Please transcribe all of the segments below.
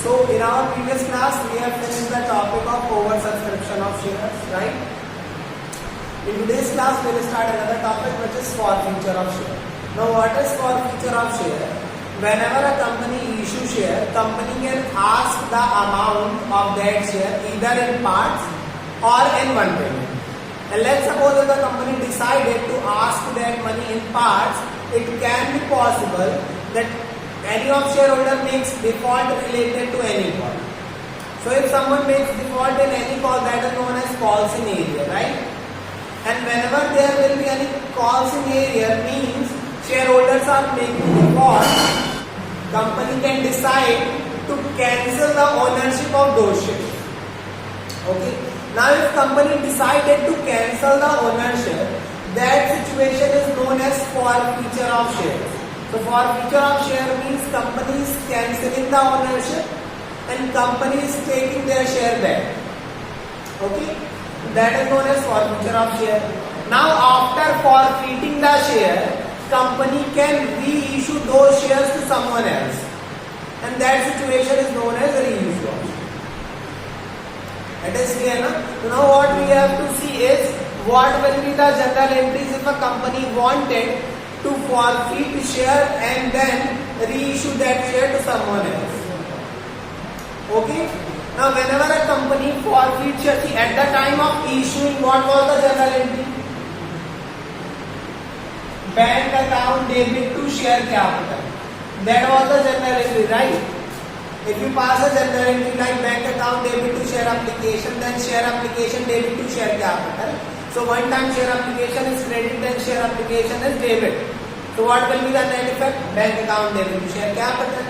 So in our previous class we have finished the topic of oversubscription of shares, right? In today's class we will start another topic which is forfeiture of share. Now what is forfeiture of share? Whenever a company issue share, company can ask the amount of that share either in parts or in one payment. And let's suppose that the company decided to ask that money in parts, it can be possible that any of shareholder makes default related to any call. So if someone makes default in any call, that is known as calls in area, right? And whenever there will be any calls in area, means shareholders are making default, company can decide to cancel the ownership of those shares. Okay. Now if company decided to cancel the ownership, that situation is known as forfeiture of shares. So forfeiture of share means company is cancelling the ownership and company is taking their share back. Okay, that is known as forfeiture of share. Now after forfeiting the share, company can reissue those shares to someone else, and that situation is known as reissue of share. It is clear, na? Now what we have to see is what will be the general entries if a company wanted to forfeit share and then reissue that share to someone else. Okay. Now whenever a company forfeits share, at the time of issuing, what was the general entry? Bank account debit to share capital. That was the general entry, right? If you pass a general entry like bank account debit to share application, then share application debit to share capital. So one time share application is credit, then share application is debit. So what will be the net effect? Bank account debit to share capital.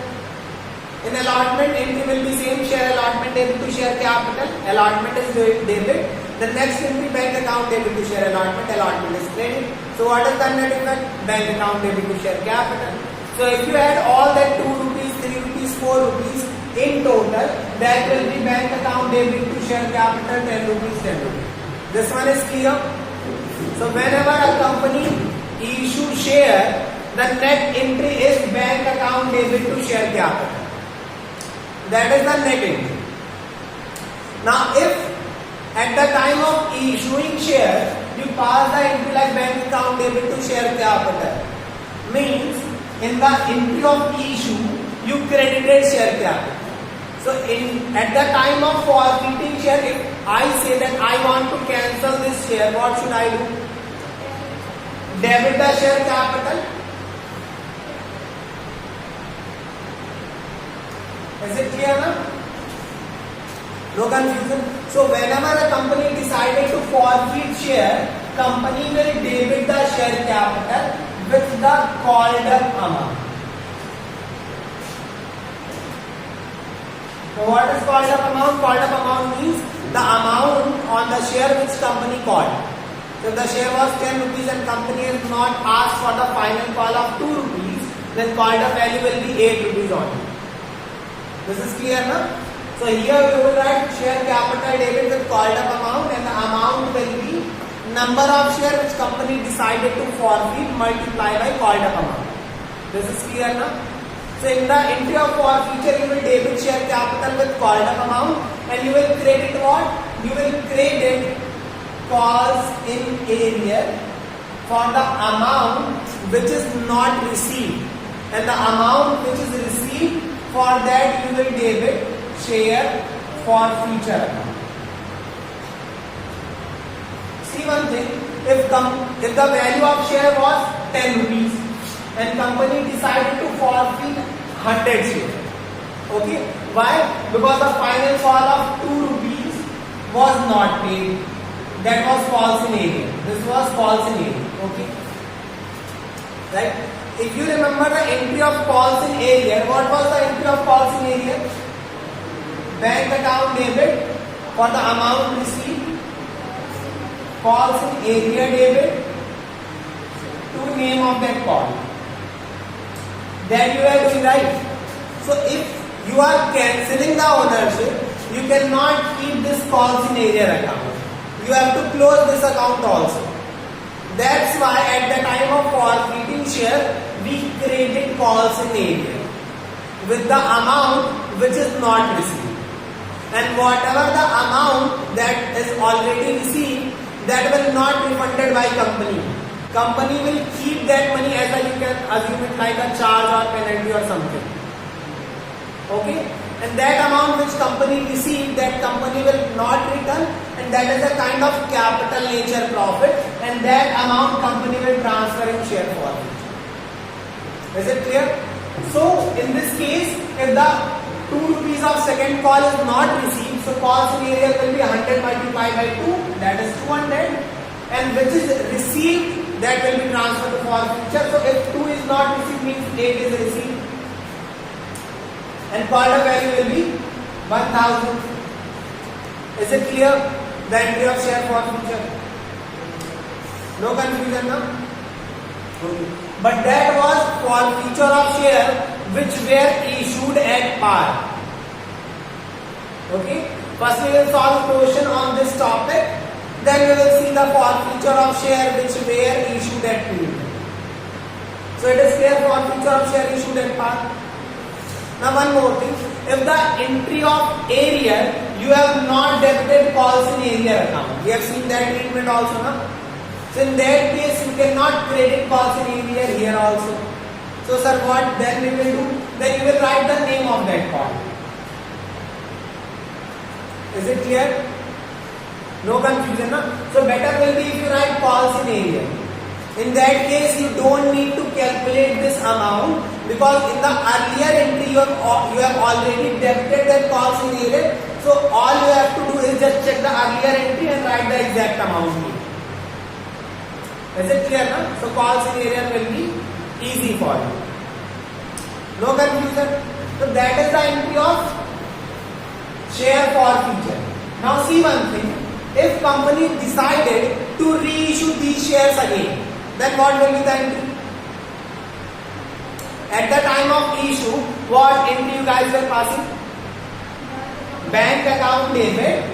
In allotment, entry will be same, share allotment debit to share capital. Allotment is debit. The next entry, bank account debit to share allotment. Allotment is credit. So what is the net effect? Bank account debit to share capital. So if you add all that 2 rupees, 3 rupees, 4 rupees in total, that will be bank account debit to share capital 10 rupees, 10 rupees. This one is clear. So whenever a company issue share, the net entry is bank account debit to share capital. That is the net entry. Now if at the time of issuing share, you pass the entry like bank account debit to share capital, means in the entry of issue, you credited share capital. So at the time of forfeiting share, if I say that I want to cancel this share, what should I do? Debit the share capital. Is it clear now? No confusion. So whenever a company decided to forfeit share, company will debit the share capital with the called up amount. So what is called up amount? Called up amount means the amount on the share which company called. If the share was 10 rupees and company has not asked for the final call of 2 rupees, then called up value will be 8 rupees only. This is clear now? So here we will write share capital debit with called up amount, and the amount will be number of share which company decided to forfeit multiplied by called up amount. This is clear now? So in the entry of forfeiture, you will debit share capital with called up amount, and you will credit what? You will credit calls in area for the amount which is not received, and the amount which is received, for that you will debit share forfeiture account. See one thing, if the value of share was 10 rupees and company decided to forfeit 100 shares. Okay, why? Because the final call of 2 rupees was not paid. That was false in area. This was false in area. Okay, right? If you remember the entry of calls in area, what was the entry of calls in area? Bank account debit for the amount received, calls in area debit to name of that call. Then you are doing right. So if you are cancelling the ownership, you cannot keep this calls in area account. You have to close this account also. That's why at the time of forfeiting share, we credit calls in area with the amount which is not received, and whatever the amount that is already received, that will not be refunded by company. Company will keep that money as you can assume it like a charge or penalty or something. Okay, and that amount which company received, that company will not return, and that is a kind of capital nature profit, and that amount company will transfer in share form. Is it clear? So in this case, if the 2 rupees of second call is not received, so call scenario will be 100 multiplied by 2, that is 200, and which is received, that will be transferred to forfeiture. So if 2 is not received, means 8 is received, and called up value will be 1000. Is it clear? The entry of share forfeiture. No confusion now? Okay. But that was forfeiture of share which were issued at par. Okay. First we will solve question on this topic. Then we will see the forfeiture of share which were issued at par. So it is clear, forfeiture of share issued at par. Now one more thing. If the entry of arrear, you have not debited calls in arrear account. We have seen that treatment also, na? So in that case, you cannot credit calls in arrear here also. So sir, what then we will do? Then you will write the name of that call. Is it clear? No confusion, na? So better will be if you write calls in arrear. In that case, you don't need to calculate this amount, because in the earlier entry you have already debited that calls in arrear. So all you have to do is just check the earlier entry and write the exact amount here. Is it clear now? So calls in arrear will be easy for you. No confusion. So that is the entry of share forfeiture. Now see one thing. If company decided to reissue these shares again, then what will be the entry? At the time of issue, what entry you guys were passing? Bank account debit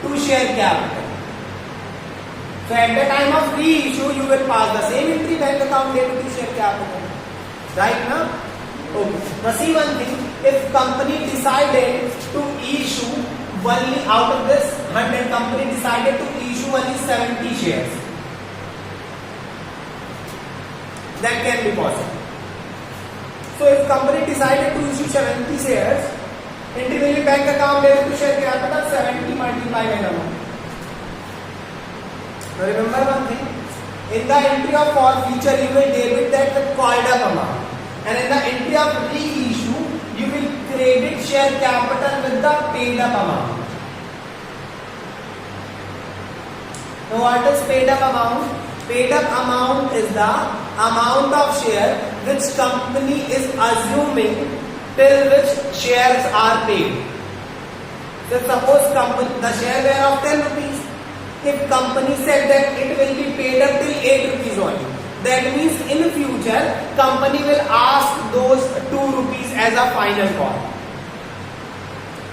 to share capital. So at the time of reissue, you will pass the same entry, bank account debit to share capital. Right now? Okay. Now see one thing. If company decided to issue only out of this 100, company decided to issue only 70 shares, that can be possible. So if company decided to issue 70 shares, entry will be bank account debit to share capital 70 multiplied by the amount. Now remember one thing, in the entry of forfeiture you will debit that the called up amount, and in the entry of reissue you will credit share capital with the paid up amount. Now what is paid up amount? Paid up amount is the amount of share which company is assuming till which shares are paid. So suppose the share were of 10 rupees. If company said that it will be paid up till 8 rupees only, that means in future company will ask those 2 rupees as a final call.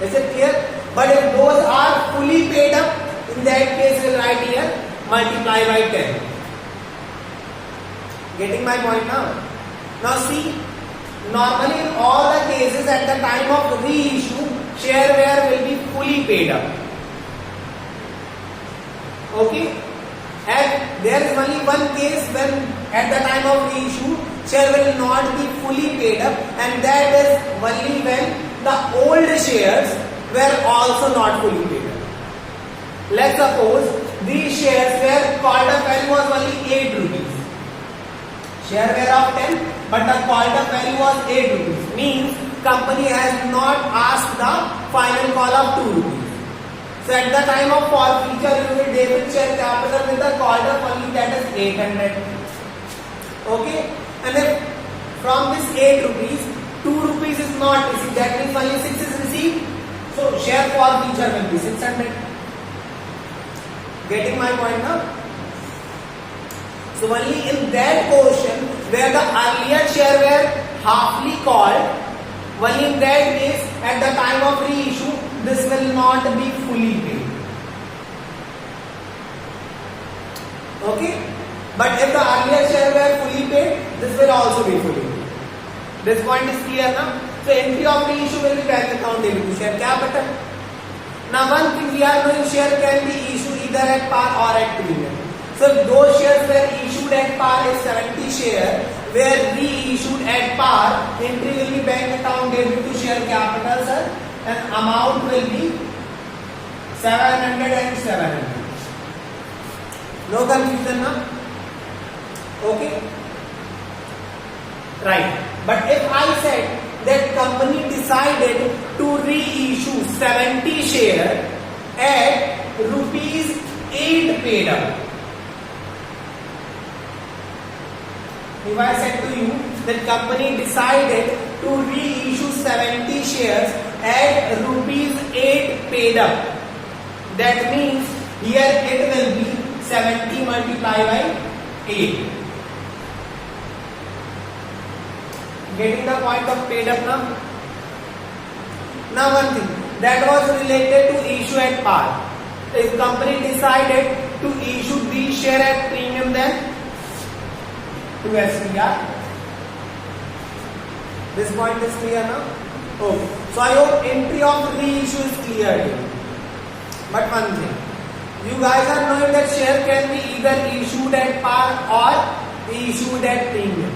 Is it clear? But if those are fully paid up, in that case we'll write here multiply by 10. Getting my point now? Now see, normally in all the cases at the time of reissue, shareware will be fully paid up. Okay? And there is only one case when at the time of reissue, share will not be fully paid up, and that is only when the old shares were also not fully paid up. Let's suppose these shares were called up value was only 8 rupees. Share were of 10, but the called up value was 8 rupees. Means company has not asked the final call of 2 rupees. So at the time of forfeiture, you will debit share capital with the called up only, that is 800. Okay? And if from this 8 rupees, 2 rupees is not received, that means only 6 is received. So share forfeiture will be 600. Getting my point now? So only in that portion where the earlier share were halfly called, only in that case at the time of reissue, this will not be fully paid. Okay? But if the earlier share were fully paid, this will also be fully paid. This point is clear now. So entry of reissue will be bank account debit to share capital. Now one thing we are knowing, share can be issued either at par or at premium. So those shares were issued at par is 70 shares, where reissued at par, entry will be bank account debit to share capital, sir, and amount will be 700 and 700. No confusion now? Okay? Right. But if I said that company decided to reissue 70 shares at rupees 8 paid up. If I said to you that company decided to reissue 70 shares at rupees 8 paid up, that means here it will be 70 multiplied by 8. Getting the point of paid up now? Now one thing, that was related to issue at par. If company decided to issue these share at premium, then to SPR. This point is clear now? Okay. So I hope entry of reissue is clear here. But one thing, you guys are knowing that share can be either issued at par or issued at premium.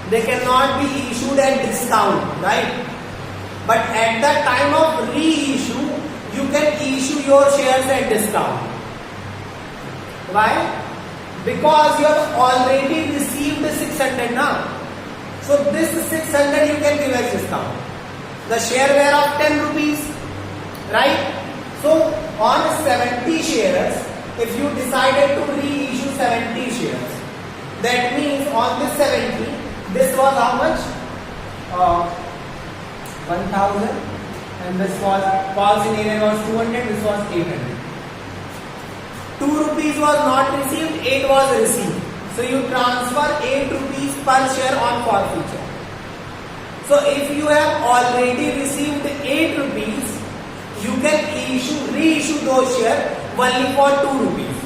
They cannot be issued at discount, right? But at the time of reissue, you can issue your shares at discount. Why? Because you have already received 600 now. So this 600 you can give as discount. The share were of 10 rupees, right? So on 70 shares, if you decided to reissue 70 shares, that means on this 70, this was how much? 1000, and this was false in area was 200, this was 800. 2 rupees was not received, 8 was received. So you transfer 8 rupees per share on forfeiture. So if you have already received 8 rupees, you can reissue those shares only for 2 rupees.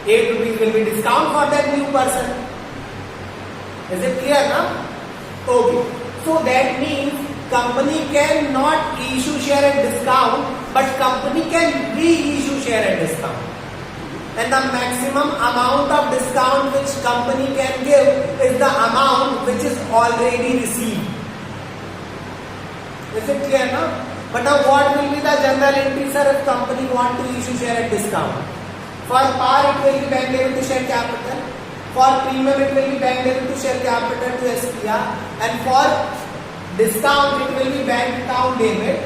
8 rupees will be discount for that new person. Is it clear now? Okay. So that means company cannot issue share at discount, but company can reissue share at discount. And the maximum amount of discount which company can give is the amount which is already received. Is it clear now? But now what will be the general entry, sir, if company want to issue share at discount? For par it will be bank debit to share capital. For premium it will be bank debit to share capital to SPR, and for discount it will be bank account debit,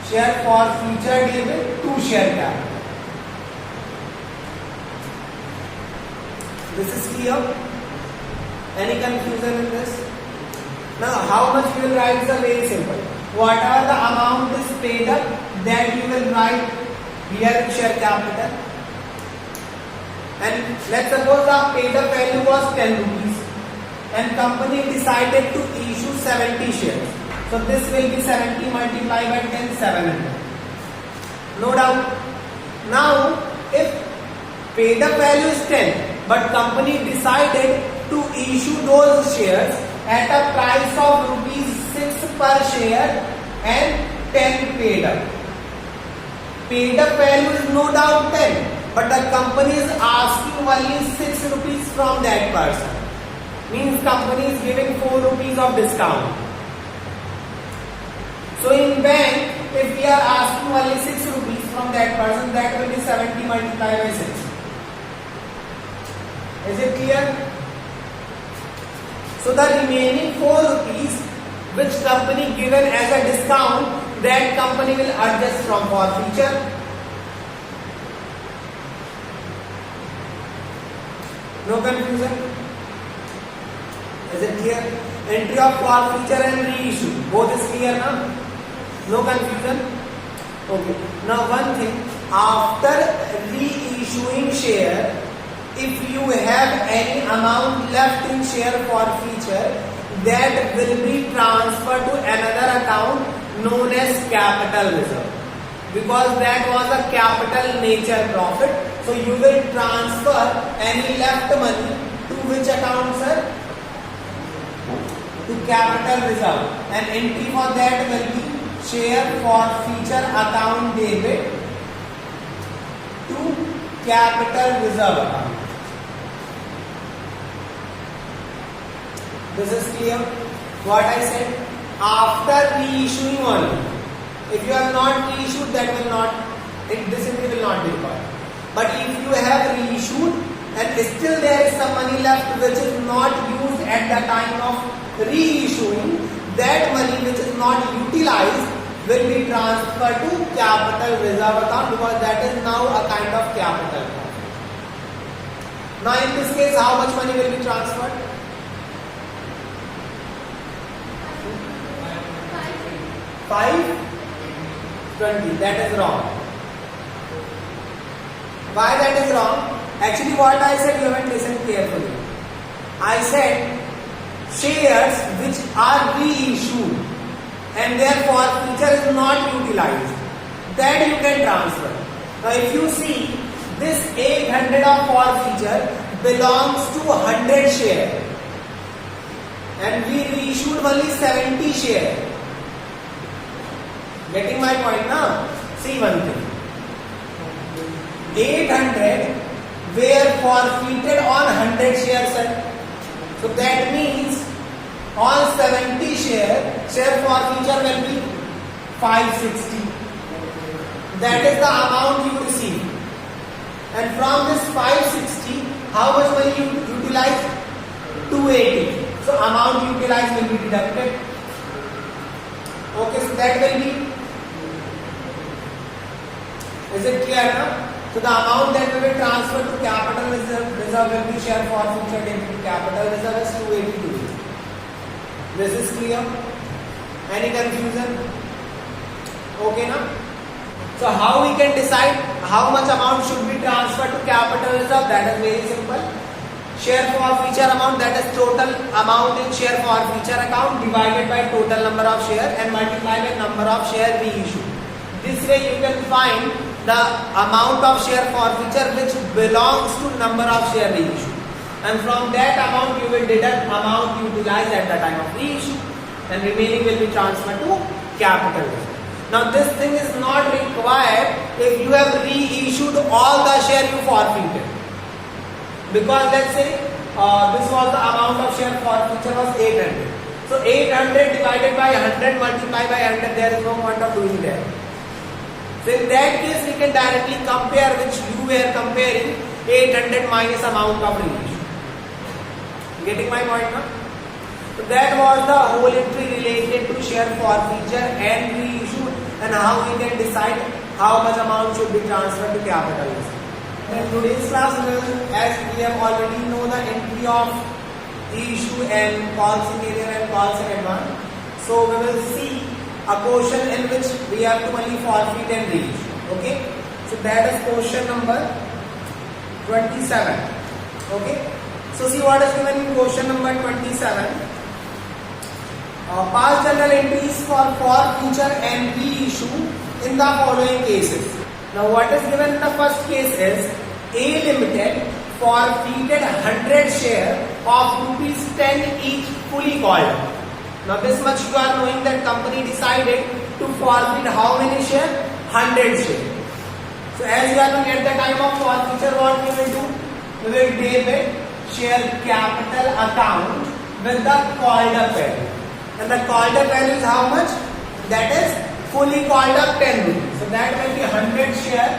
share for future debit to share capital. This is clear? Any confusion in this? Now how much you will write is very simple. Whatever the amount is paid up, that you will write here in share capital. And let's suppose the paid up value was 10 rupees and company decided to issue 70 shares. So this will be 70 multiplied by 10, 700. No doubt. Now if paid up value is 10 but company decided to issue those shares at a price of rupees 6 per share and 10 paid up. Paid up value is no doubt 10. But the company is asking only 6 rupees from that person. Means company is giving 4 rupees of discount. So in bank, if we are asking only 6 rupees from that person, that will be 70 multiplied by 6. Is it clear? So the remaining 4 rupees which company given as a discount, that company will adjust from forfeiture. No confusion? Is it clear? Entry of forfeiture and reissue, both is clear now? No confusion? Okay. Now one thing, after reissuing share, if you have any amount left in share forfeiture, that will be transferred to another account known as capital reserve. Because that was a capital nature profit, so you will transfer any left money to which account, sir? To capital reserve. An entry for that will be share forfeiture account debit to capital reserve account. This is clear. What I said, after reissuing only. If you have not reissued, that will not, this entry will not be required. But if you have reissued and still there is some money left which is not used at the time of reissuing, that money which is not utilized will be transferred to capital reserve account, because that is now a kind of capital. Now in this case, how much money will be transferred? 520. That is wrong. Why that is wrong? Actually what I said, you haven't listened carefully. I said shares which are reissued and therefore feature is not utilized, that you can transfer. Now if you see, this 800 of forfeiture belongs to 100 share and we reissued only 70 share. Getting my point now? See one thing. 800 were forfeited on 100 shares. So that means on 70 share forfeiture will be 560. That is the amount you receive. And from this 560, how much money you utilize? 280. So amount utilized will be deducted. Okay, so that will be. Is it clear now? So the amount that will be transferred to capital reserve will be share forfeiture debit to capital reserve is 282. This is clear? Any confusion? Okay now? So how we can decide how much amount should be transferred to capital reserve? That is very simple. Share forfeiture amount, that is total amount in share forfeiture account divided by total number of share and multiplied by number of share reissued. This way you can find the amount of share forfeiture which belongs to number of share reissue, and from that amount you will deduct amount utilized at the time of reissue, and remaining will be transferred to capital reserve. Now this thing is not required if you have reissued all the share you forfeited, because let's say this was the amount of share forfeiture was 800. So 800 divided by 100 multiplied by 100, there is no point of doing that. So in that case, we can directly compare, which you were comparing, 800 minus amount of reissue. Getting my point now? So that was the whole entry related to share forfeiture and reissue, and how we can decide how much amount should be transferred to capital. In today's class, as we have already know the entry of reissue and calls in area and calls in advance, so we will see a portion in which we have to only forfeit and reissue. Okay, so that is question number 27. Okay, so see what is given in question number 27. Past journal entries for forfeiture and reissue in the following cases. Now what is given in the first case is A Limited forfeited 100 share of ₹10 each fully called. Now this much you are knowing that company decided to forfeit how many share? 100 share. So as you are knowing at the time of forfeiture, what we will do? We will debit share capital account with the called up value. And the called up value is how much? That is fully called up 10 rupees. So that will be 100 share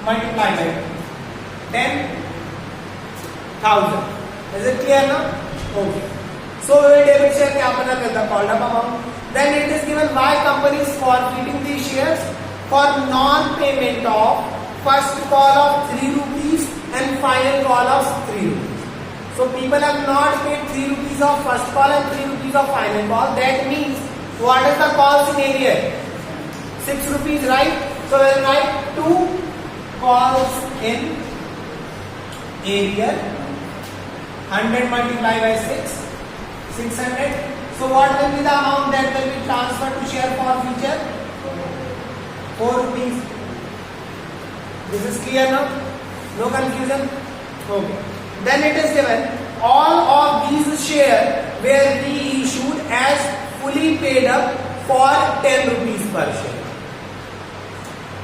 multiplied by 10,000. Is it clear now? Okay. So we will debit share capital with the called up amount. Then it is given why company is forfeiting these shares for non-payment of first call of 3 rupees and final call of 3 rupees. So people have not paid 3 rupees of first call and 3 rupees of final call. That means what is the calls in area? 6 rupees, right? So we will write 2 calls in area. 100 multiplied by 6. 600. So what will be the amount that will be transferred to share forfeiture? 4 rupees. This is clear now? No confusion? Okay. Then it is given all of these shares were reissued as fully paid up for 10 rupees per share.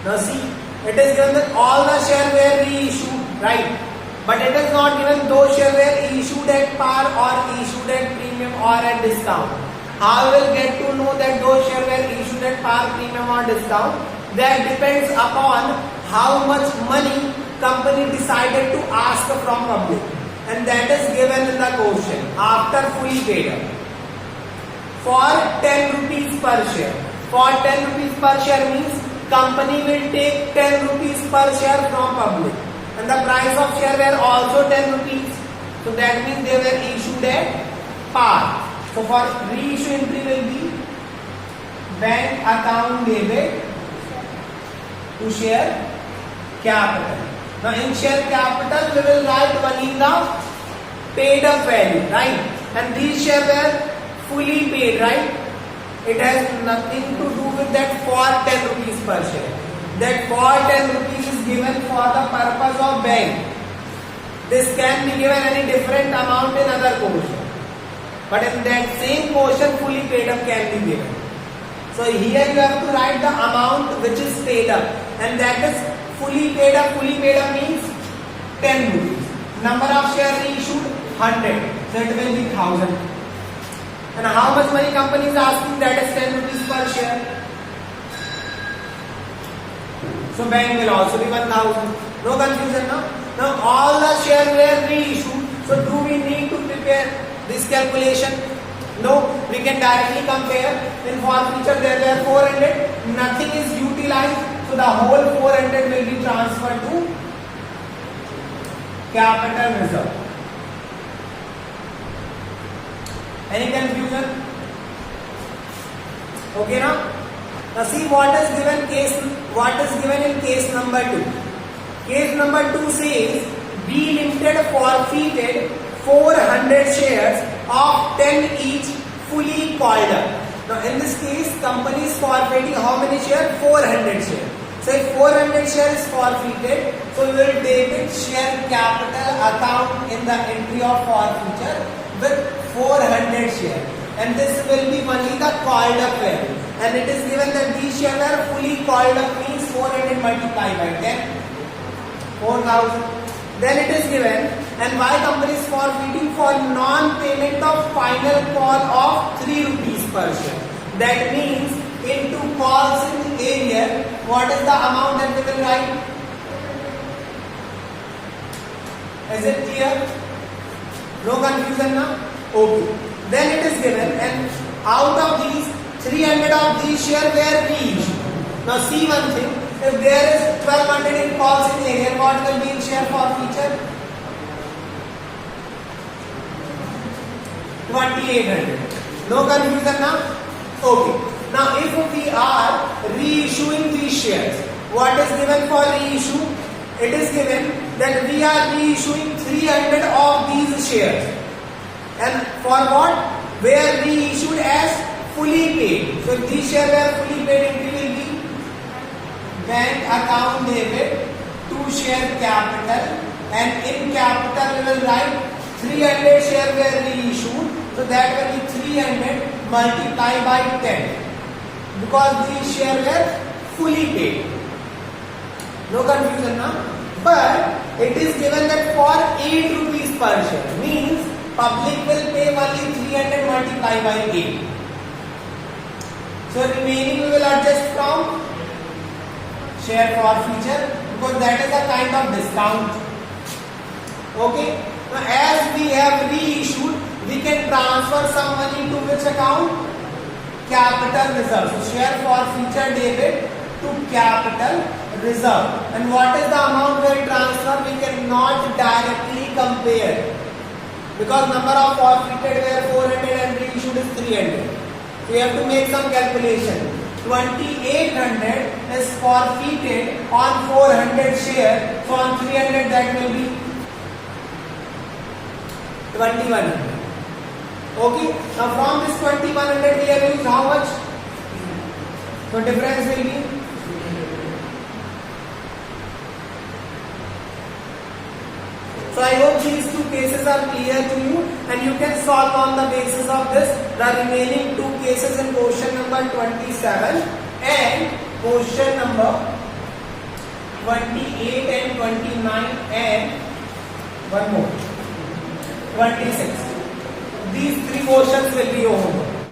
Now see, it is given that all the shares were reissued, right? But it is not given those shares were issued at par or issued at premium or at discount. How we will get to know that those shares were issued at par, premium or discount? That depends upon how much money company decided to ask from public, and that is given in the question after fully paid up. For 10 rupees per share. For 10 rupees per share means company will take 10 rupees per share from public, and the price of share were also 10 rupees. So that means they were issued at par. So for reissue entry will be bank account debit to share capital. Now in share capital we will write only the paid up value, right? And these shares were fully paid, right? It has nothing to do with that for 10 rupees per share. That for 10 rupees is given for the purpose of bank. This can be given any different amount in other portion. But in that same portion fully paid up can be given. So here you have to write the amount which is paid up, and that is fully paid up. Fully paid up means 10 rupees. Number of shares reissued 100. So it will be 1000. And how much money company is asking? That is 10 rupees per share. So bank will also be 1000. No confusion now? Now all the shares were reissued. So do we need to prepare this calculation? No, we can directly compare. In forfeiture there were 400. Nothing is utilized. So the whole 400 will be transferred to capital reserve. Any confusion? Okay now? Now see what is given in case number 2. Case number 2 says B Limited forfeited 400 shares of 10 each fully called up. Now in this case company is forfeiting how many shares? 400 shares. So if 400 shares is forfeited, so we will debit share capital account in the entry of forfeiture with 400 shares, and this will be only the called up value, and it is given that these shares are fully called up means 400 multiplied by 10, 4000. Then it is given, and why company is forfeiting? For non-payment of final call of 3 rupees per share. That means into calls in area, what is the amount that we will write? Is it clear? No confusion now? Okay. Then it is given, and out of these 300 of these shares were reissued. Now see one thing, if there is 1200 in calls in area, what will be in share forfeiture? 2800. No confusion now? Okay. Now if we are reissuing these shares, what is given for reissue? It is given that we are reissuing 300 of these shares. And for what? Were reissued as fully paid. So if these shares were fully paid, it will be bank account debit to share capital, and in capital we will write 300 shares were reissued. So that will be 300 multiplied by 10, because these shares were fully paid. No confusion now? But it is given that for 8 rupees per share means public will pay only 300 multiplied by 8. So remaining we will adjust from share forfeiture, because that is a kind of discount. Okay. Now as we have reissued, we can transfer some money to which account? Capital reserve. So share forfeiture debit to capital reserve. And what is the amount we will transfer? We cannot directly compare, because number of forfeited were 400 and reissued is 300. So you have to make some calculation. 2800 is forfeited on 400 share. So on 300 that will be 2100. Okay. Now from this 2100 we have used how much? So difference will be so So I hope these two cases are clear to you and you can solve on the basis of this the remaining two cases in question number 27 and question number 28 and 29 and one more 26. These three questions will be your homework.